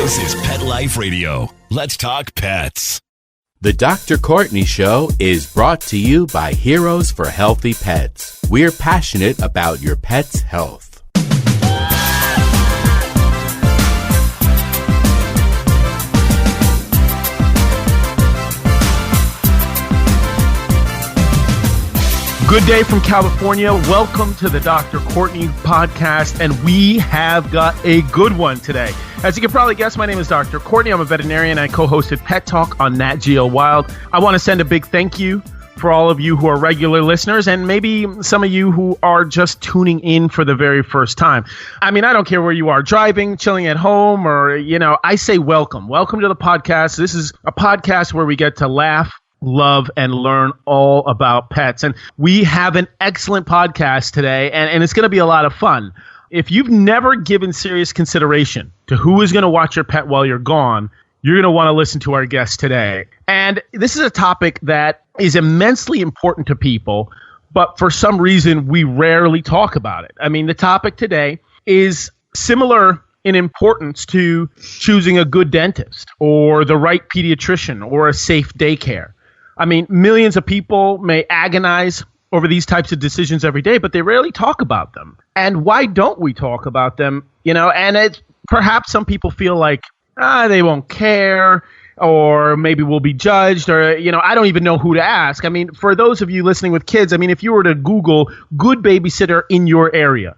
This is Pet Life Radio. Let's talk pets. The Dr. Courtney Show is brought to you by Heroes for Healthy Pets. We're passionate about your pet's health. Good day from California. Welcome to the Dr. Courtney podcast, and we have got a good one today. As you can probably guess, my name is Dr. Courtney. I'm a veterinarian. I co-hosted Pet Talk on Nat Geo Wild. I want to send a big thank you for all of you who are regular listeners, and maybe some of you who are just tuning in for the very first time. I mean, I don't care where you are, driving, chilling at home, or, I say welcome. Welcome to the podcast. This is a podcast where we get to laugh, love, and learn all about pets. And we have an excellent podcast today, and it's going to be a lot of fun. If you've never given serious consideration to who is going to watch your pet while you're gone, you're going to want to listen to our guest today. And this is a topic that is immensely important to people, but for some reason, we rarely talk about it. I mean, the topic today is similar in importance to choosing a good dentist or the right pediatrician or a safe daycare. I mean, millions of people may agonize over these types of decisions every day, but they rarely talk about them. And why don't we talk about them? And it's perhaps some people feel like, they won't care, or maybe we'll be judged, or, I don't even know who to ask. I mean, for those of you listening with kids, I mean, if you were to Google good babysitter in your area,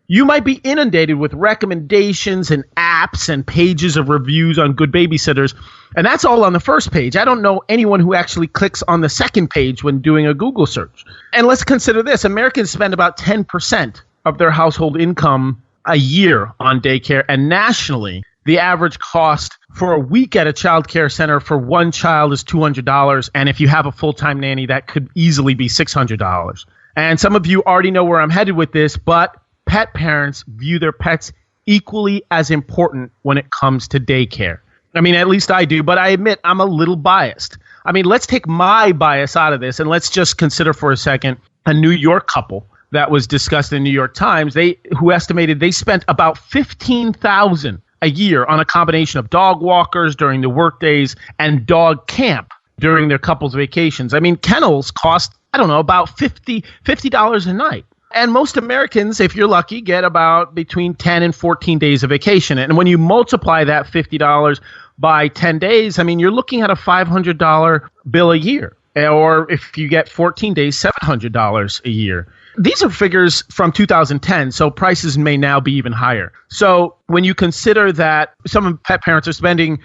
you might be inundated with recommendations and apps and pages of reviews on good babysitters. And that's all on the first page. I don't know anyone who actually clicks on the second page when doing a Google search. And let's consider this. Americans spend about 10% of their household income a year on daycare. And nationally, the average cost for a week at a child care center for one child is $200. And if you have a full-time nanny, that could easily be $600. And some of you already know where I'm headed with this, but pet parents view their pets equally as important when it comes to daycare. I mean, at least I do, but I admit I'm a little biased. I mean, let's take my bias out of this, and let's just consider for a second a New York couple that was discussed in the New York Times. Who estimated they spent about $15,000 a year on a combination of dog walkers during the work days and dog camp during their couple's vacations. I mean, kennels cost, about $50 a night. And most Americans, if you're lucky, get about between 10 and 14 days of vacation. And when you multiply that $50 by 10 days, I mean, you're looking at a $500 bill a year. Or if you get 14 days, $700 a year. These are figures from 2010, so prices may now be even higher. So when you consider that some pet parents are spending,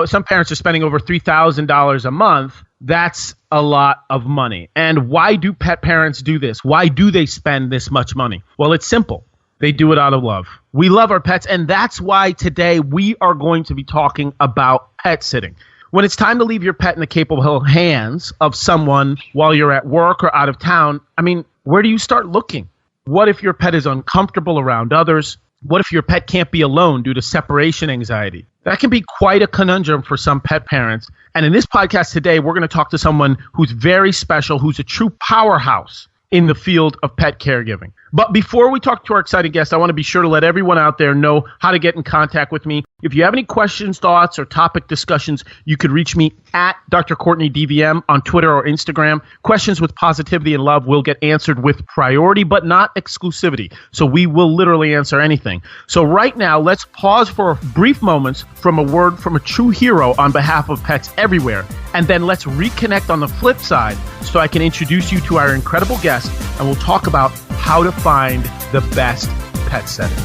some parents are spending over $3,000 a month, that's a lot of money. And why do pet parents do this? Why do they spend this much money? Well, it's simple. They do it out of love. We love our pets, and that's why today we are going to be talking about pet sitting. When it's time to leave your pet in the capable hands of someone while you're at work or out of town, I mean, where do you start looking? What if your pet is uncomfortable around others? What if your pet can't be alone due to separation anxiety? That can be quite a conundrum for some pet parents. And in this podcast today, we're going to talk to someone who's very special, who's a true powerhouse in the field of pet caregiving. But before we talk to our exciting guest, I want to be sure to let everyone out there know how to get in contact with me. If you have any questions, thoughts, or topic discussions, you could reach me at Dr. Courtney DVM on Twitter or Instagram. Questions with positivity and love will get answered with priority, but not exclusivity. So we will literally answer anything. So right now, let's pause for brief moments from a word from a true hero on behalf of pets everywhere. And then let's reconnect on the flip side so I can introduce you to our incredible guest, and we'll talk about how to find the best pet setting.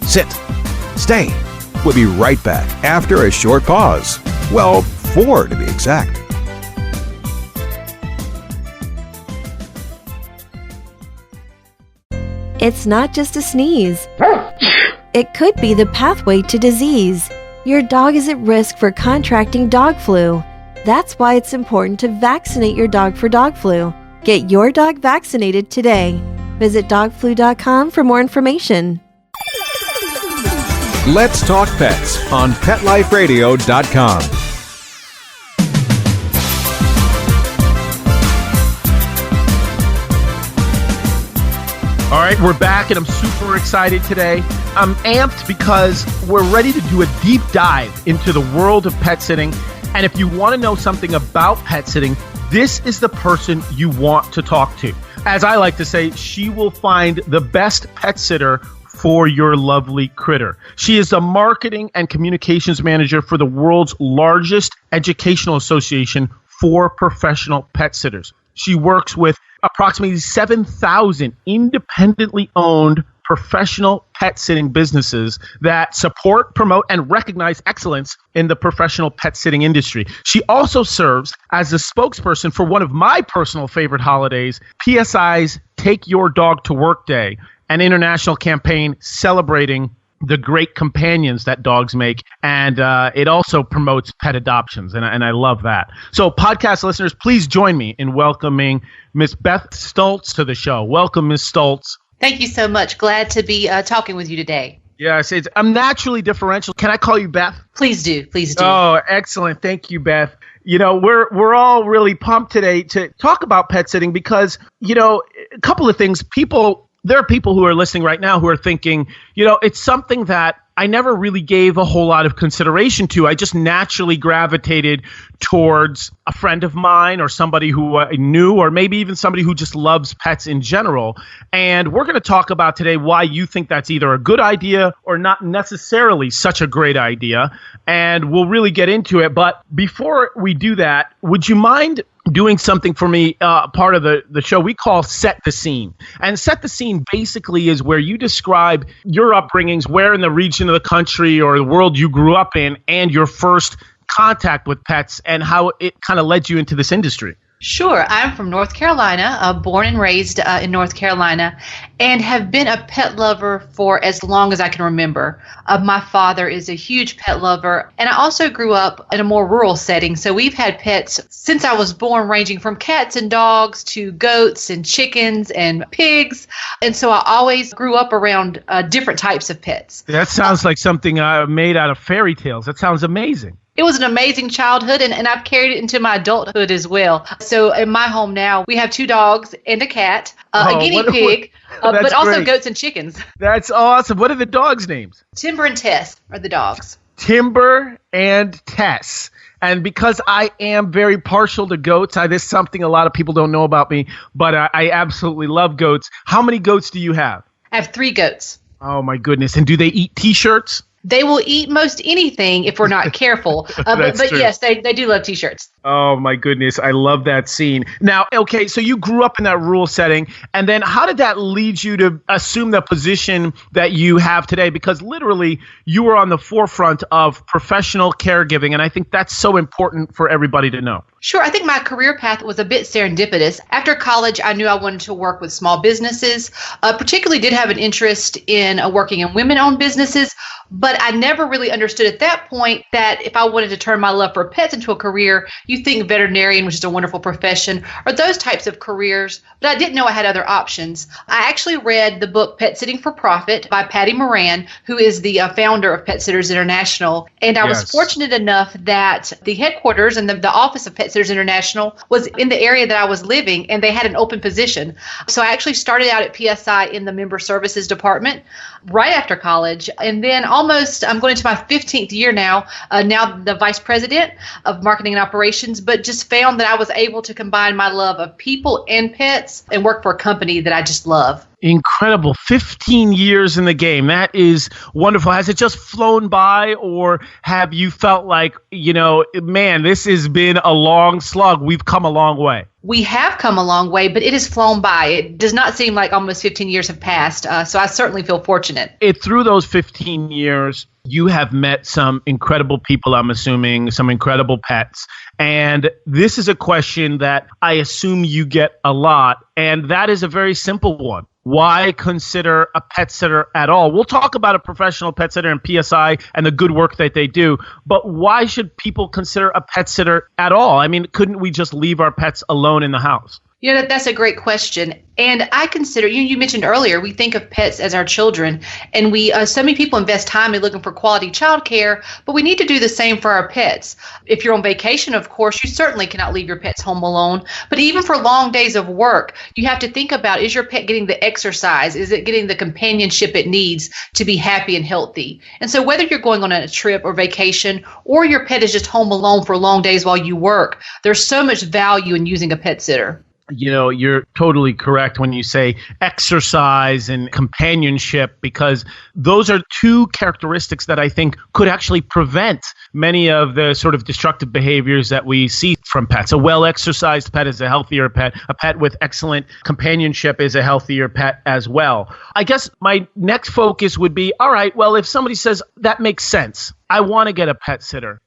Sit. Stay. We'll be right back after a short pause. Well, 4 to be exact. It's not just a sneeze. It could be the pathway to disease. Your dog is at risk for contracting dog flu. That's why it's important to vaccinate your dog for dog flu. Get your dog vaccinated today. Visit dogflu.com for more information. Let's Talk Pets on PetLifeRadio.com. All right, we're back, and I'm super excited today I'm amped because we're ready to do a deep dive into the world of pet sitting. And if you want to know something about pet sitting, this is the person you want to talk to. As I like to say, she will find the best pet sitter for your lovely critter. She is a marketing and communications manager for the world's largest educational association for professional pet sitters. She works with approximately 7,000 independently owned professional pet sitting businesses that support, promote, and recognize excellence in the professional pet sitting industry. She also serves as the spokesperson for one of my personal favorite holidays, PSI's Take Your Dog to Work Day, an international campaign celebrating the great companions that dogs make. And it also promotes pet adoptions. And I love that. So podcast listeners, please join me in welcoming Miss Beth Stultz to the show. Welcome, Miss Stultz. Thank you so much. Glad to be talking with you today. Yes, I'm naturally differential. Can I call you Beth? Please do. Please do. Oh, excellent. Thank you, Beth. You know, we're all really pumped today to talk about pet sitting because, you know, a couple of things. There are people who are listening right now who are thinking, you know, it's something that I never really gave a whole lot of consideration to. I just naturally gravitated towards a friend of mine or somebody who I knew, or maybe even somebody who just loves pets in general. And we're going to talk about today why you think that's either a good idea or not necessarily such a great idea. And we'll really get into it. But before we do that, would you mind doing something for me, part of the show we call Set the Scene. And Set the Scene basically is where you describe your upbringings, where in the region of the country or the world you grew up in, and your first contact with pets and how it kind of led you into this industry. Sure. I'm from North Carolina, born and raised in North Carolina, and have been a pet lover for as long as I can remember. My father is a huge pet lover, and I also grew up in a more rural setting. So we've had pets since I was born, ranging from cats and dogs to goats and chickens and pigs. And so I always grew up around different types of pets. That sounds like something made out of fairy tales. That sounds amazing. It was an amazing childhood, and I've carried it into my adulthood as well. So in my home now, we have 2 dogs and a cat, a guinea pig, but also great. Goats and chickens. That's awesome. What are the dogs' names? Timber and Tess are the dogs. Timber and Tess. And because I am very partial to goats, this is something a lot of people don't know about me, but I absolutely love goats. How many goats do you have? I have 3 goats. Oh, my goodness. And do they eat T-shirts? They will eat most anything if we're not careful. But yes, they do love T-shirts. Oh, my goodness. I love that scene. Now, okay, so you grew up in that rural setting. And then how did that lead you to assume the position that you have today? Because literally, you were on the forefront of professional caregiving. And I think that's so important for everybody to know. Sure. I think my career path was a bit serendipitous. After college, I knew I wanted to work with small businesses, particularly did have an interest in working in women-owned businesses. But I never really understood at that point that if I wanted to turn my love for pets into a career, you think veterinarian, which is a wonderful profession, or those types of careers. But I didn't know I had other options. I actually read the book Pet Sitting for Profit by Patty Moran, who is the founder of Pet Sitters International. And I was fortunate enough that the headquarters and the office of Pet Sitters International was in the area that I was living, and they had an open position. So I actually started out at PSI in the member services department right after college. And then I'm going into my 15th year now the vice president of marketing and operations, but just found that I was able to combine my love of people and pets and work for a company that I just love. Incredible. 15 years in the game. That is wonderful. Has it just flown by, or have you felt like, you know, man, this has been a long slug. We've come a long way. We have come a long way, but it has flown by. It does not seem like almost 15 years have passed. So I certainly feel fortunate. Through those 15 years, you have met some incredible people, I'm assuming, some incredible pets. And this is a question that I assume you get a lot. And that is a very simple one. Why consider a pet sitter at all? We'll talk about a professional pet sitter and PSI and the good work that they do, but why should people consider a pet sitter at all? I mean, couldn't we just leave our pets alone in the house? That's a great question. And I consider, you mentioned earlier, we think of pets as our children, and we so many people invest time in looking for quality childcare, but we need to do the same for our pets. If you're on vacation, of course, you certainly cannot leave your pets home alone. But even for long days of work, you have to think about, is your pet getting the exercise? Is it getting the companionship it needs to be happy and healthy? And so whether you're going on a trip or vacation, or your pet is just home alone for long days while you work, there's so much value in using a pet sitter. You're totally correct when you say exercise and companionship, because those are two characteristics that I think could actually prevent many of the sort of destructive behaviors that we see from pets. A well-exercised pet is a healthier pet. A pet with excellent companionship is a healthier pet as well. I guess my next focus would be, all right, well, if somebody says that makes sense, I want to get a pet sitter,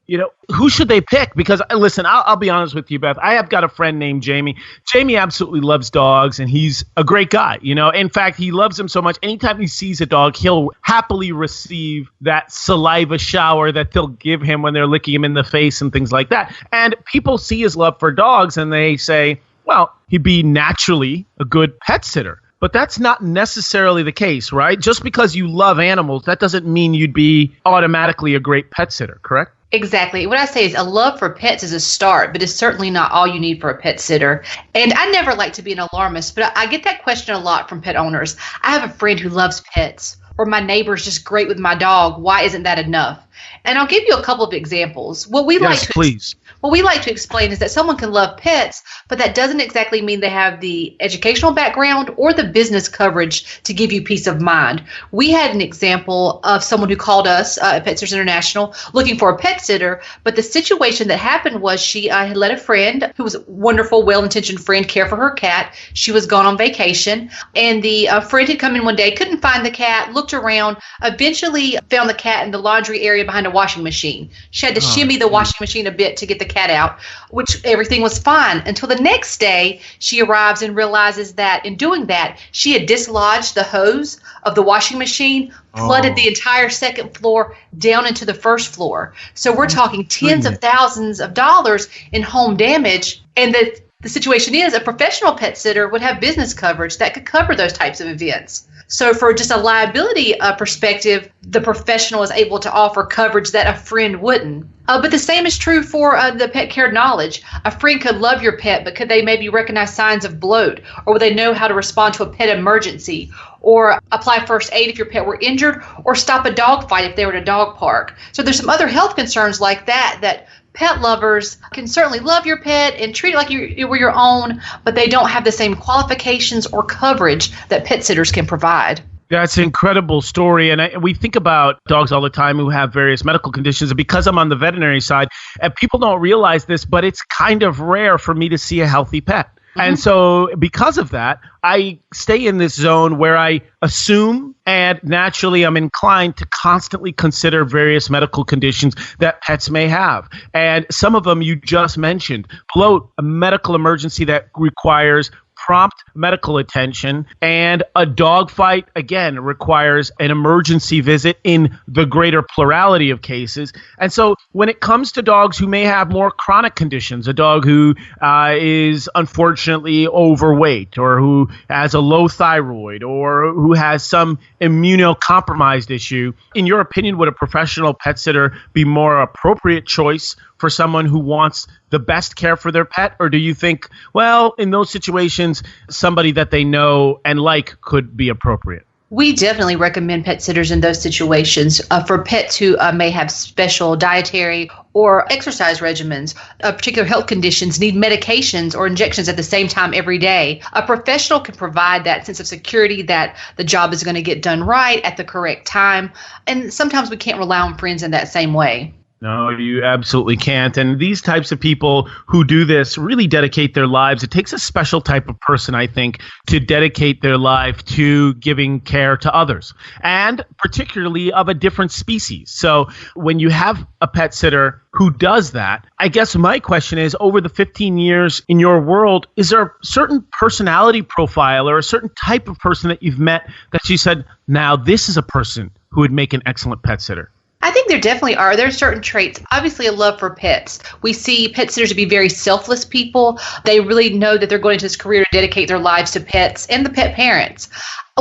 who should they pick? Because listen, I'll be honest with you, Beth. I have got a friend named Jamie. Jamie absolutely loves dogs, and he's a great guy. In fact, he loves them so much. Anytime he sees a dog, he'll happily receive that saliva shower that they'll give him when they're licking him in the face and things like that. And people see his love for dogs, and they say, well, he'd be naturally a good pet sitter. But that's not necessarily the case, right? Just because you love animals, that doesn't mean you'd be automatically a great pet sitter, correct? Exactly. What I say is a love for pets is a start, but it's certainly not all you need for a pet sitter. And I never like to be an alarmist, but I get that question a lot from pet owners. I have a friend who loves pets, or my neighbor's just great with my dog. Why isn't that enough? And I'll give you a couple of examples. What we like to explain is that someone can love pets, but that doesn't exactly mean they have the educational background or the business coverage to give you peace of mind. We had an example of someone who called us at Pet Sitters International looking for a pet sitter, but the situation that happened was she had let a friend, who was a wonderful, well-intentioned friend, care for her cat. She was gone on vacation, and the friend had come in one day, couldn't find the cat, looked around, eventually found the cat in the laundry area behind a washing machine. She had to shimmy the washing machine a bit to get the cat out, which everything was fine until the next day she arrives and realizes that in doing that, she had dislodged the hose of the washing machine, flooded the entire second floor down into the first floor. So we're talking tens of thousands of dollars in home damage. And the situation is a professional pet sitter would have business coverage that could cover those types of events. So for just a liability perspective, the professional is able to offer coverage that a friend wouldn't. But the same is true for the pet care knowledge. A friend could love your pet, but could they maybe recognize signs of bloat? Or would they know how to respond to a pet emergency? Or apply first aid if your pet were injured? Or stop a dog fight if they were at a dog park? So there's some other health concerns like that pet lovers can certainly love your pet and treat it like you were your own, but they don't have the same qualifications or coverage that pet sitters can provide. That's an incredible story. And we think about dogs all the time who have various medical conditions. And because I'm on the veterinary side, and people don't realize this, but it's kind of rare for me to see a healthy pet. And so because of that, I stay in this zone where I assume and naturally I'm inclined to constantly consider various medical conditions that pets may have. And some of them you just mentioned. Bloat, a medical emergency that requires prompt medical attention, and a dog fight, again, requires an emergency visit in the greater plurality of cases. And so when it comes to dogs who may have more chronic conditions, a dog who is unfortunately overweight, or who has a low thyroid, or who has some immunocompromised issue, in your opinion, would a professional pet sitter be more appropriate choice for someone who wants the best care for their pet? Or do you think, well, in those situations, somebody that they know and like could be appropriate? We definitely recommend pet sitters in those situations for pets who may have special dietary or exercise regimens, particular health conditions, need medications or injections at the same time every day. A professional can provide that sense of security that the job is going to get done right at the correct time. And sometimes we can't rely on friends in that same way. No, you absolutely can't. And these types of people who do this really dedicate their lives. It takes a special type of person, I think, to dedicate their life to giving care to others, and particularly of a different species. So when you have a pet sitter who does that, I guess my question is, over the 15 years in your world, is there a certain personality profile or a certain type of person that you've met that you said, now this is a person who would make an excellent pet sitter? I think there definitely are. There are certain traits. Obviously, a love for pets. We see pet sitters to be very selfless people. They really know that they're going into this career to dedicate their lives to pets and the pet parents.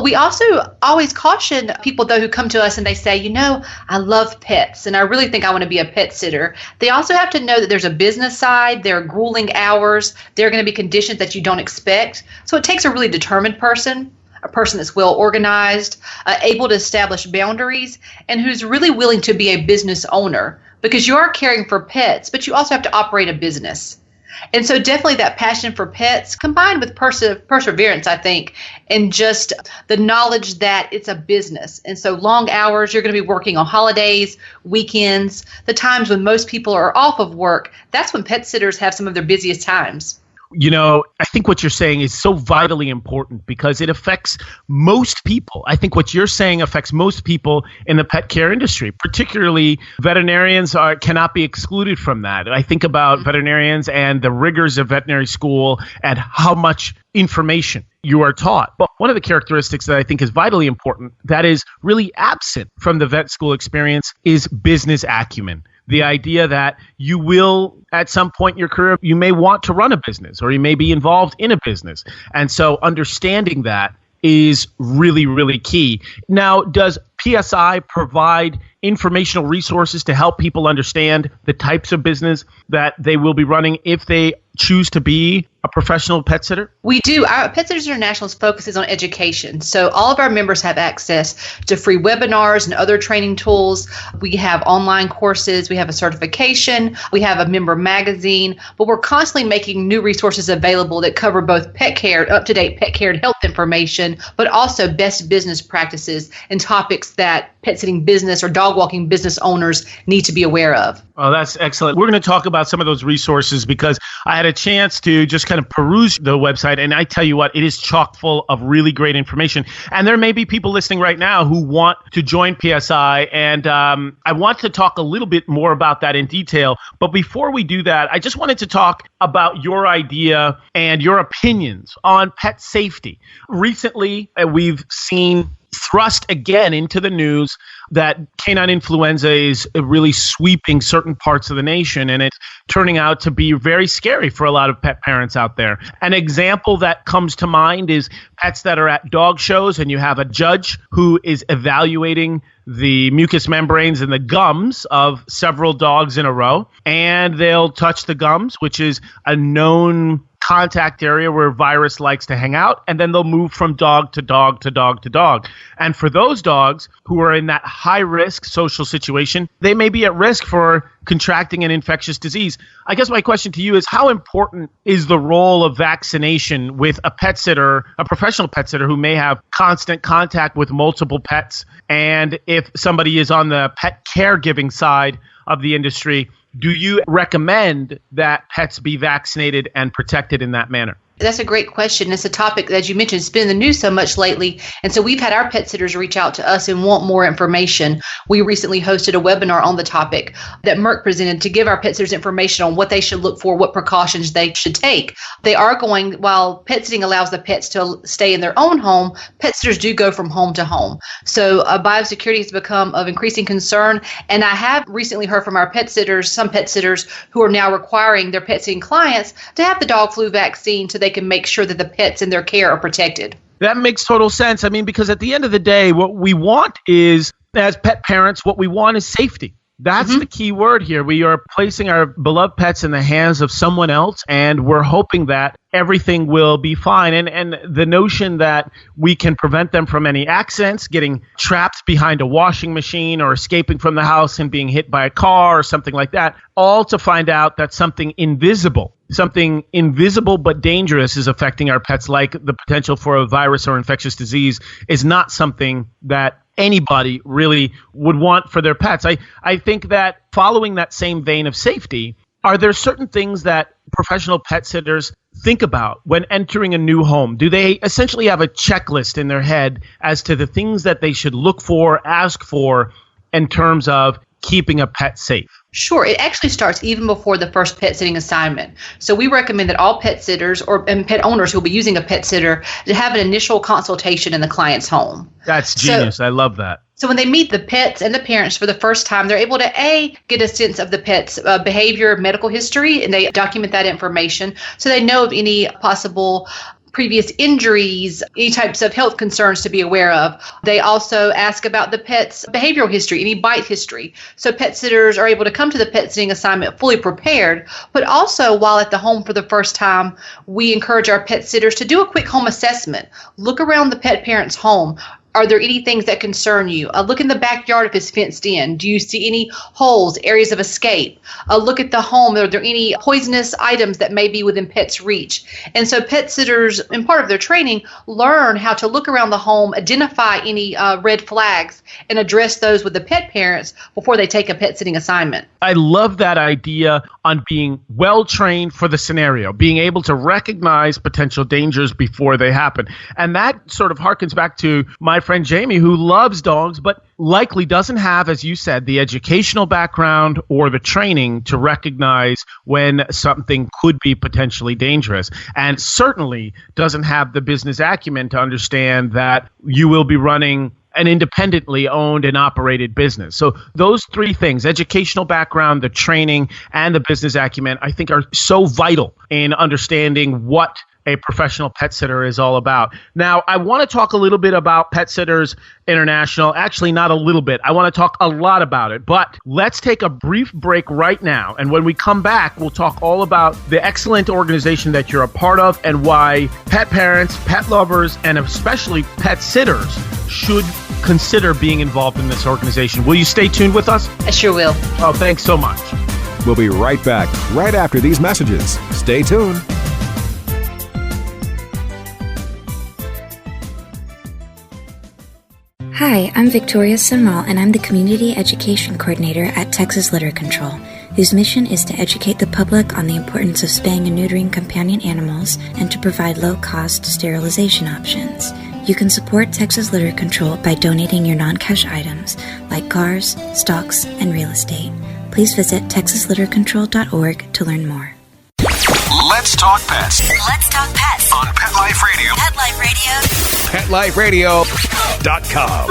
We also always caution people, though, who come to us and they say, I love pets and I really think I want to be a pet sitter. They also have to know that there's a business side. There are grueling hours. There are going to be conditions that you don't expect. So it takes a really determined person, a person that's well organized, able to establish boundaries, and who's really willing to be a business owner, because you are caring for pets, but you also have to operate a business. And so definitely that passion for pets combined with perseverance, I think, and just the knowledge that it's a business. And so long hours, you're going to be working on holidays, weekends, the times when most people are off of work. That's when pet sitters have some of their busiest times. I think what you're saying is so vitally important because it affects most people. I think what you're saying affects most people in the pet care industry, particularly veterinarians cannot be excluded from that. I think about veterinarians and the rigors of veterinary school and how much information you are taught. But one of the characteristics that I think is vitally important that is really absent from the vet school experience is business acumen. The idea that you will, at some point in your career, you may want to run a business or you may be involved in a business. And so understanding that is really, really key. Now, does PSI provide informational resources to help people understand the types of business that they will be running if they choose to be a professional pet sitter? We do. Our Pet Sitters International focuses on education. So all of our members have access to free webinars and other training tools. We have online courses. We have a certification. We have a member magazine. But we're constantly making new resources available that cover both pet care, up-to-date pet care and health information, but also best business practices and topics that pet sitting business or dog walking business owners need to be aware of. Oh, that's excellent. We're going to talk about some of those resources because I had a chance to just kind of peruse the website, and I tell you what, it is chock full of really great information. And there may be people listening right now who want to join PSI, and I want to talk a little bit more about that in detail. But before we do that, I just wanted to talk about your idea and your opinions on pet safety. Recently, we've seen thrust again into the news that canine influenza is really sweeping certain parts of the nation, and it's turning out to be very scary for a lot of pet parents out there. An example that comes to mind is pets that are at dog shows, and you have a judge who is evaluating the mucous membranes and the gums of several dogs in a row, and they'll touch the gums, which is a known contact area where virus likes to hang out, and then they'll move from dog to dog to dog to dog. And for those dogs who are in that high-risk social situation, they may be at risk for contracting an infectious disease. I guess my question to you is, how important is the role of vaccination with a pet sitter, a professional pet sitter who may have constant contact with multiple pets? And if somebody is on the pet caregiving side of the industry, do you recommend that pets be vaccinated and protected in that manner? That's a great question. It's a topic, as you mentioned, it's been in the news so much lately. And so we've had our pet sitters reach out to us and want more information. We recently hosted a webinar on the topic that Merck presented to give our pet sitters information on what they should look for, what precautions they should take. They are going, while pet sitting allows the pets to stay in their own home, pet sitters do go from home to home. So biosecurity has become of increasing concern. And I have recently heard from our pet sitters, some pet sitters who are now requiring their pet sitting clients to have the dog flu vaccine so they can make sure that the pets in their care are protected. That makes total sense. I mean, because at the end of the day, what we want is, as pet parents, what we want is safety. That's the key word here. We are placing our beloved pets in the hands of someone else, and we're hoping that everything will be fine. And the notion that we can prevent them from any accidents, getting trapped behind a washing machine or escaping from the house and being hit by a car or something like that, all to find out that something invisible but dangerous is affecting our pets, like the potential for a virus or infectious disease, is not something that anybody really would want for their pets. I think that following that same vein of safety, are there certain things that professional pet sitters think about when entering a new home? Do they essentially have a checklist in their head as to the things that they should look for, ask for, in terms of keeping a pet safe? Sure. It actually starts even before the first pet sitting assignment. So we recommend that all pet sitters and pet owners who will be using a pet sitter to have an initial consultation in the client's home. That's genius. I love that. So when they meet the pets and the parents for the first time, they're able to get a sense of the pet's behavior, medical history, and they document that information so they know of any possible previous injuries, any types of health concerns to be aware of. They also ask about the pet's behavioral history, any bite history. So pet sitters are able to come to the pet sitting assignment fully prepared, but also while at the home for the first time, we encourage our pet sitters to do a quick home assessment. Look around the pet parent's home. Are there any things that concern you? Look in the backyard if it's fenced in. Do you see any holes, areas of escape? Look at the home. Are there any poisonous items that may be within pet's reach? And so pet sitters, in part of their training, learn how to look around the home, identify any red flags, and address those with the pet parents before they take a pet sitting assignment. I love that idea on being well-trained for the scenario, being able to recognize potential dangers before they happen. And that sort of harkens back to my friend Jamie, who loves dogs, but likely doesn't have, as you said, the educational background or the training to recognize when something could be potentially dangerous, and certainly doesn't have the business acumen to understand that you will be running an independently owned and operated business. So those three things, educational background, the training, and the business acumen, I think are so vital in understanding what a professional pet sitter is all about. Now, I want to talk a little bit about Pet Sitters International. Actually, not a little bit. I want to talk a lot about it. But let's take a brief break right now. And when we come back, we'll talk all about the excellent organization that you're a part of and why pet parents, pet lovers, and especially pet sitters should consider being involved in this organization. Will you stay tuned with us? I sure will. Oh, thanks so much. We'll be right back right after these messages. Stay tuned. Hi, I'm Victoria Sunmal, and I'm the Community Education Coordinator at Texas Litter Control, whose mission is to educate the public on the importance of spaying and neutering companion animals and to provide low-cost sterilization options. You can support Texas Litter Control by donating your non-cash items like cars, stocks, and real estate. Please visit texaslittercontrol.org to learn more. Let's talk pets. Let's talk pets On Pet Life Radio. Pet Life Radio. PetLifeRadio.com.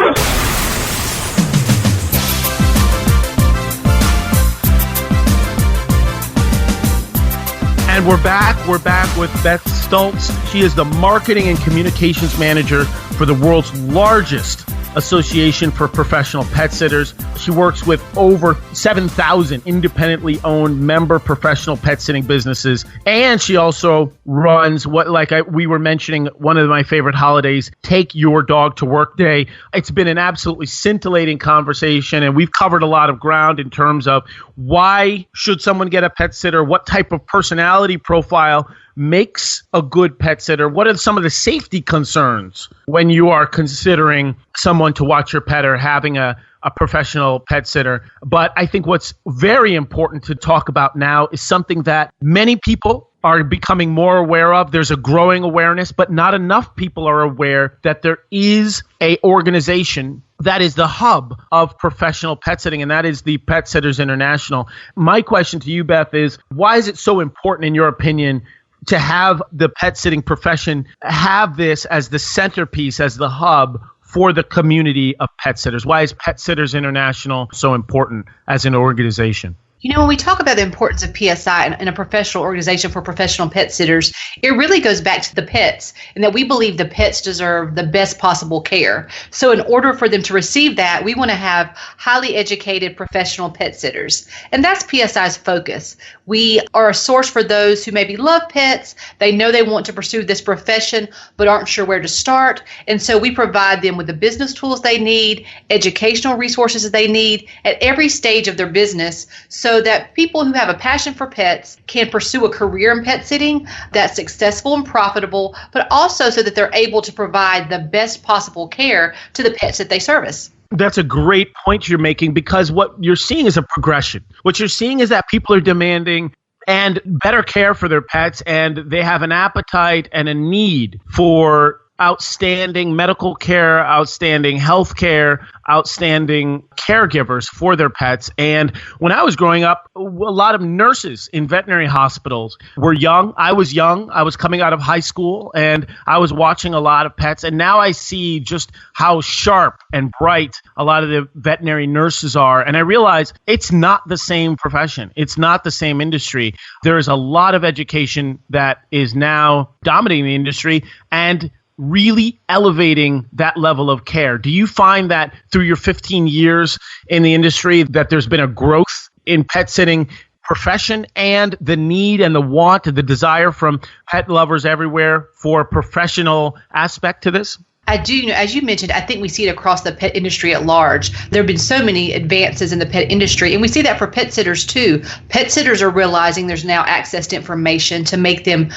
And we're back. We're back with Beth Stultz. She is the Marketing and Communications Manager for the world's largest association for professional pet sitters. She works with over 7,000 independently owned member professional pet sitting businesses. And she also runs we were mentioning, one of my favorite holidays, Take Your Dog to Work Day. It's been an absolutely scintillating conversation, and we've covered a lot of ground in terms of why should someone get a pet sitter, what type of personality profile makes a good pet sitter, what are some of the safety concerns when you are considering someone to watch your pet or having a professional pet sitter. But I think what's very important to talk about now is something that many people are becoming more aware of. There's a growing awareness, but not enough people are aware that there is a organization that is the hub of professional pet sitting, and that is the Pet Sitters International. My question to you, Beth, is why is it so important, in your opinion, to have the pet sitting profession have this as the centerpiece, as the hub for the community of pet sitters? Why is Pet Sitters International so important as an organization? You know, when we talk about the importance of PSI in a professional organization for professional pet sitters, it really goes back to the pets, and that we believe the pets deserve the best possible care. So in order for them to receive that, we want to have highly educated professional pet sitters. And that's PSI's focus. We are a source for those who maybe love pets. They know they want to pursue this profession, but aren't sure where to start. And so we provide them with the business tools they need, educational resources they need at every stage of their business, so that people who have a passion for pets can pursue a career in pet sitting that's successful and profitable, but also so that they're able to provide the best possible care to the pets that they service. That's a great point you're making, because what you're seeing is a progression. What you're seeing is that people are demanding and better care for their pets, and they have an appetite and a need for outstanding medical care, outstanding health care, outstanding caregivers for their pets. And when I was growing up, a lot of nurses in veterinary hospitals were young. I was young. I was coming out of high school, and I was watching a lot of pets. And now I see just how sharp and bright a lot of the veterinary nurses are. And I realize it's not the same profession. It's not the same industry. There is a lot of education that is now dominating the industry and really elevating that level of care. Do you find that through your 15 years in the industry that there's been a growth in pet sitting profession and the need and the want and the desire from pet lovers everywhere for a professional aspect to this? I do, as you mentioned, I think we see it across the pet industry at large. There have been so many advances in the pet industry, and we see that for pet sitters too. Pet sitters are realizing there's now access to information to make them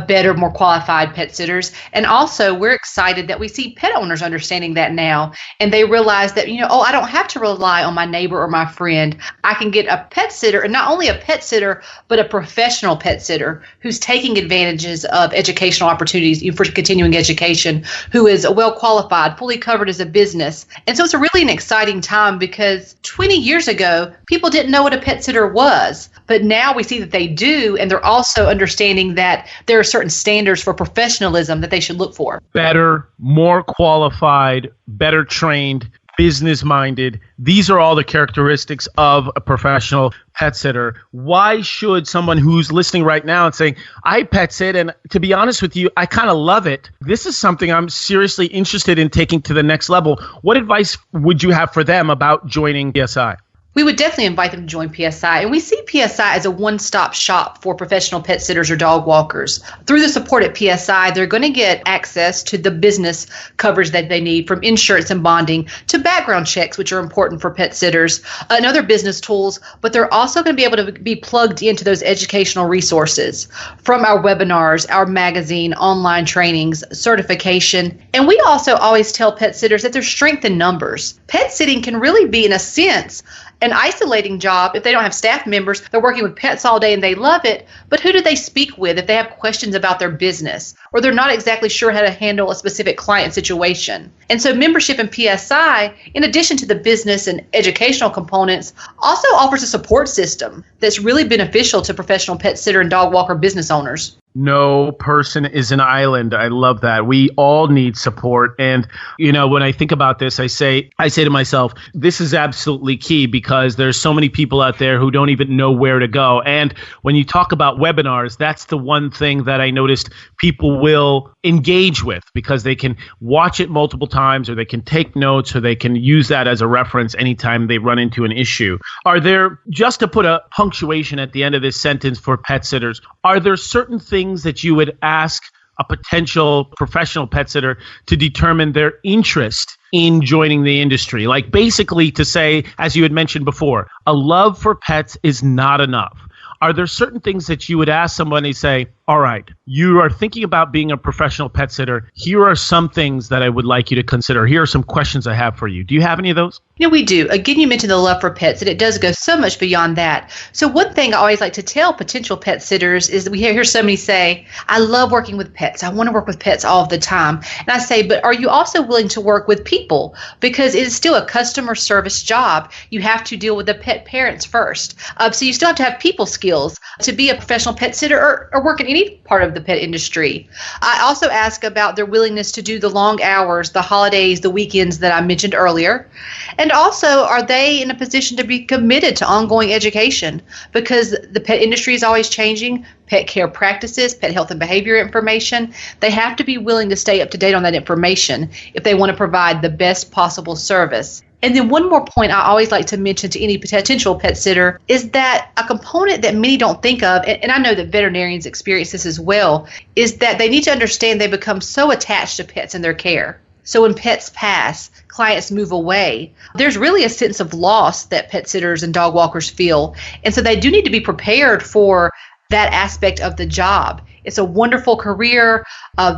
better, more qualified pet sitters. And also, we're excited that we see pet owners understanding that now, and they realize that, I don't have to rely on my neighbor or my friend. I can get a pet sitter, and not only a pet sitter, but a professional pet sitter who's taking advantages of educational opportunities for continuing education, who is well qualified, fully covered as a business. And so it's really an exciting time because 20 years ago, people didn't know what a pet sitter was. But now we see that they do, and they're also understanding that there are certain standards for professionalism that they should look for. Better, more qualified, better trained, business-minded. These are all the characteristics of a professional pet sitter. Why should someone who's listening right now and saying, I pet sit, and to be honest with you, I kind of love it. This is something I'm seriously interested in taking to the next level. What advice would you have for them about joining PSI? We would definitely invite them to join PSI. And we see PSI as a one-stop shop for professional pet sitters or dog walkers. Through the support at PSI, they're going to get access to the business coverage that they need, from insurance and bonding to background checks, which are important for pet sitters, and other business tools. But they're also going to be able to be plugged into those educational resources from our webinars, our magazine, online trainings, certification. And we also always tell pet sitters that there's strength in numbers. Pet sitting can really be, in a sense, an isolating job if they don't have staff members. They're working with pets all day and they love it, but who do they speak with if they have questions about their business or they're not exactly sure how to handle a specific client situation? And so membership in PSI, in addition to the business and educational components, also offers a support system that's really beneficial to professional pet sitter and dog walker business owners. No person is an island. I love that. We all need support. And, when I think about this, I say to myself, this is absolutely key because there's so many people out there who don't even know where to go. And when you talk about webinars, that's the one thing that I noticed people will engage with because they can watch it multiple times or they can take notes or they can use that as a reference anytime they run into an issue. Are there, just to put a punctuation at the end of this sentence for pet sitters, are there certain things that you would ask a potential professional pet sitter to determine their interest in joining the industry? Like basically to say, as you had mentioned before, a love for pets is not enough. Are there certain things that you would ask somebody, say, all right, you are thinking about being a professional pet sitter. Here are some things that I would like you to consider. Here are some questions I have for you. Do you have any of those? We do. Again, you mentioned the love for pets, and it does go so much beyond that. So one thing I always like to tell potential pet sitters is that we hear somebody say, I love working with pets. I want to work with pets all the time. And I say, but are you also willing to work with people? Because it is still a customer service job. You have to deal with the pet parents first. So you still have to have people skills to be a professional pet sitter or work in any part of the pet industry. I also ask about their willingness to do the long hours, the holidays, the weekends that I mentioned earlier. And also, are they in a position to be committed to ongoing education? Because the pet industry is always changing. Pet care practices, pet health and behavior information. They have to be willing to stay up to date on that information if they want to provide the best possible service. And then one more point I always like to mention to any potential pet sitter is that a component that many don't think of, and I know that veterinarians experience this as well, is that they need to understand they become so attached to pets in their care. So when pets pass, clients move away, there's really a sense of loss that pet sitters and dog walkers feel. And so they do need to be prepared for that aspect of the job. It's a wonderful career.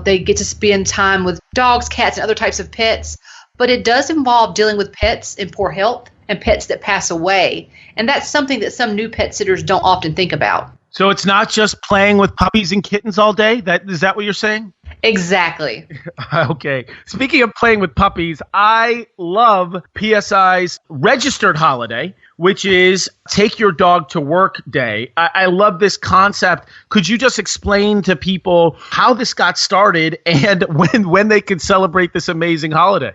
They get to spend time with dogs, cats, and other types of pets. But it does involve dealing with pets in poor health and pets that pass away. And that's something that some new pet sitters don't often think about. So it's not just playing with puppies and kittens all day? Is that what you're saying? Exactly. Okay. Speaking of playing with puppies, I love PSI's registered holiday, which is Take Your Dog to Work Day. I love this concept. Could you just explain to people how this got started and when they can celebrate this amazing holiday?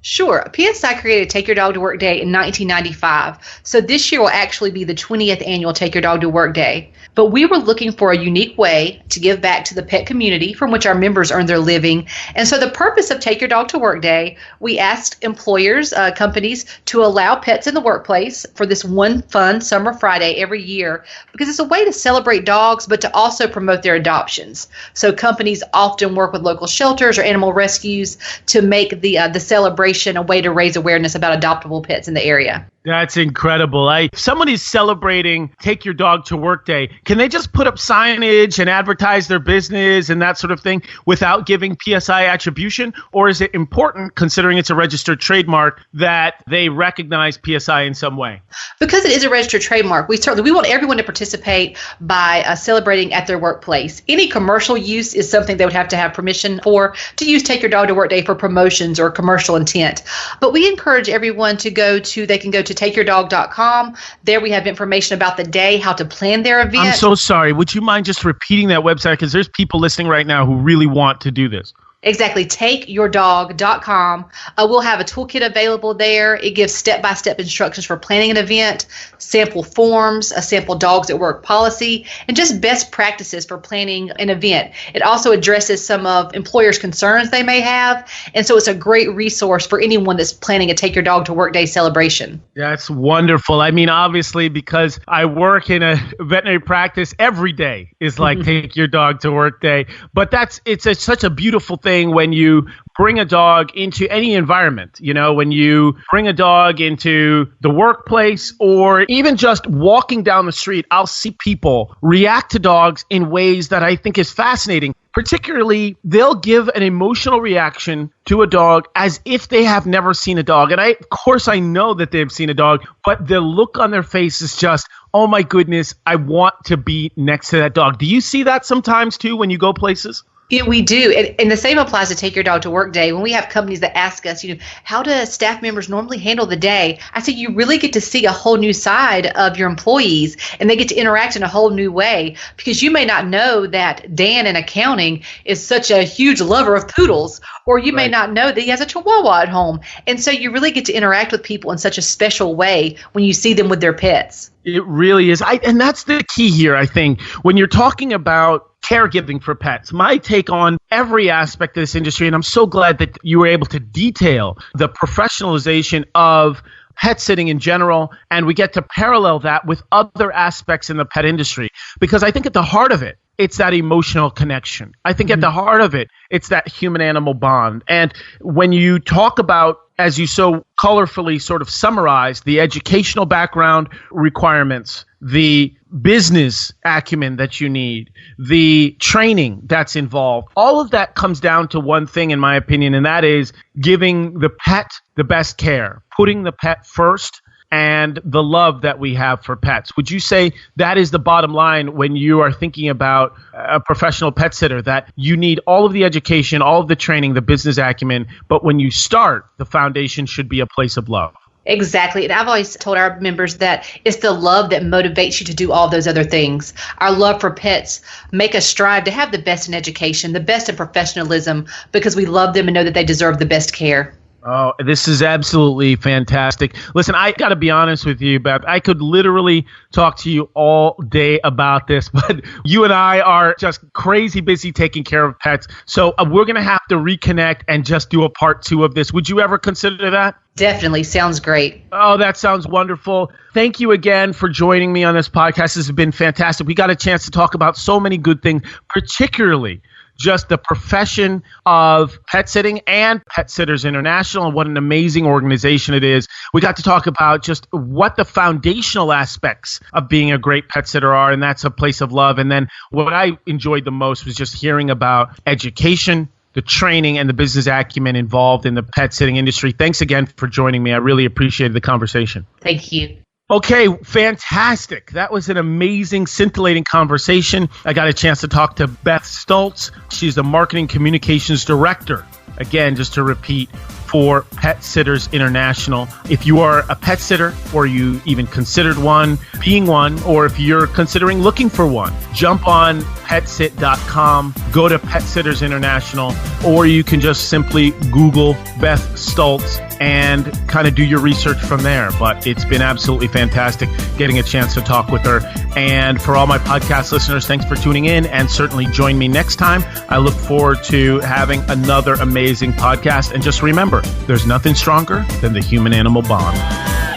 Sure. PSI created Take Your Dog to Work Day in 1995. So this year will actually be the 20th annual Take Your Dog to Work Day. But we were looking for a unique way to give back to the pet community from which our members earn their living. And so the purpose of Take Your Dog to Work Day, we asked employers, companies to allow pets in the workplace for this one fun summer Friday every year because it's a way to celebrate dogs, but to also promote their adoptions. So companies often work with local shelters or animal rescues to make the celebration a way to raise awareness about adoptable pets in the area. That's incredible. If somebody's celebrating Take Your Dog to Work Day, can they just put up signage and advertise their business and that sort of thing without giving PSI attribution? Or is it important, considering it's a registered trademark, that they recognize PSI in some way? Because it is a registered trademark, we want everyone to participate by celebrating at their workplace. Any commercial use is something they would have to have permission for to use Take Your Dog to Work Day for promotions or commercial intent. But we encourage everyone to go to takeyourdog.com. There we have information about the day, how to plan their event. I'm so sorry. Would you mind just repeating that website? Because there's people listening right now who really want to do this. Exactly. Takeyourdog.com. We'll have a toolkit available there. It gives step-by-step instructions for planning an event, sample forms, a sample dogs at work policy, and just best practices for planning an event. It also addresses some of employers' concerns they may have. And so it's a great resource for anyone that's planning a Take Your Dog to Work Day celebration. That's wonderful. I mean, obviously, because I work in a veterinary practice, every day is like Take Your Dog to Work Day. But it's such a beautiful thing when you bring a dog into any environment, when you bring a dog into the workplace or even just walking down the street, I'll see people react to dogs in ways that I think is fascinating. Particularly, they'll give an emotional reaction to a dog as if they have never seen a dog. And of course, I know that they've seen a dog, but the look on their face is just, oh my goodness, I want to be next to that dog. Do you see that sometimes too when you go places? Yeah, we do. And the same applies to Take Your Dog to Work Day. When we have companies that ask us, how do staff members normally handle the day? I say you really get to see a whole new side of your employees, and they get to interact in a whole new way, because you may not know that Dan in accounting is such a huge lover of poodles, or you may not know that he has a Chihuahua at home. And so you really get to interact with people in such a special way when you see them with their pets. It really is. And that's the key here, I think, when you're talking about caregiving for pets. My take on every aspect of this industry, and I'm so glad that you were able to detail the professionalization of pet sitting in general, and we get to parallel that with other aspects in the pet industry, because I think at the heart of it, it's that emotional connection. I think at the heart of it, it's that human-animal bond. And when you talk about, as you so colorfully sort of summarize, the educational background requirements, the business acumen that you need, the training that's involved, all of that comes down to one thing, in my opinion, and that is giving the pet the best care, putting the pet first, and the love that we have for pets. Would you say that is the bottom line when you are thinking about a professional pet sitter, that you need all of the education, all of the training, the business acumen, but when you start, the foundation should be a place of love? Exactly. And I've always told our members that it's the love that motivates you to do all those other things. Our love for pets make us strive to have the best in education, the best in professionalism, because we love them and know that they deserve the best care. Oh, this is absolutely fantastic. Listen, I got to be honest with you, Beth. I could literally talk to you all day about this, but you and I are just crazy busy taking care of pets. So we're going to have to reconnect and just do a part 2 of this. Would you ever consider that? Definitely. Sounds great. Oh, that sounds wonderful. Thank you again for joining me on this podcast. This has been fantastic. We got a chance to talk about so many good things, particularly just the profession of pet sitting and Pet Sitters International, and what an amazing organization it is. We got to talk about just what the foundational aspects of being a great pet sitter are, and that's a place of love. And then what I enjoyed the most was just hearing about education, the training, and the business acumen involved in the pet sitting industry. Thanks again for joining me. I really appreciated the conversation. Thank you. Okay, fantastic. That was an amazing, scintillating conversation. I got a chance to talk to Beth Stultz. She's the Marketing Communications Director. Again, just to repeat, for Pet Sitters International. If you are a pet sitter, or you even considered one, being one, or if you're considering looking for one, jump on petsit.com, go to Pet Sitters International, or you can just simply Google Beth Stultz and kind of do your research from there. But it's been absolutely fantastic getting a chance to talk with her. And for all my podcast listeners, thanks for tuning in, and certainly join me next time. I look forward to having another amazing podcast. And just remember, there's nothing stronger than the human-animal bond.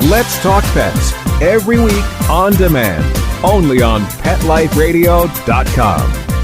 Let's Talk Pets, every week on demand, only on PetLifeRadio.com.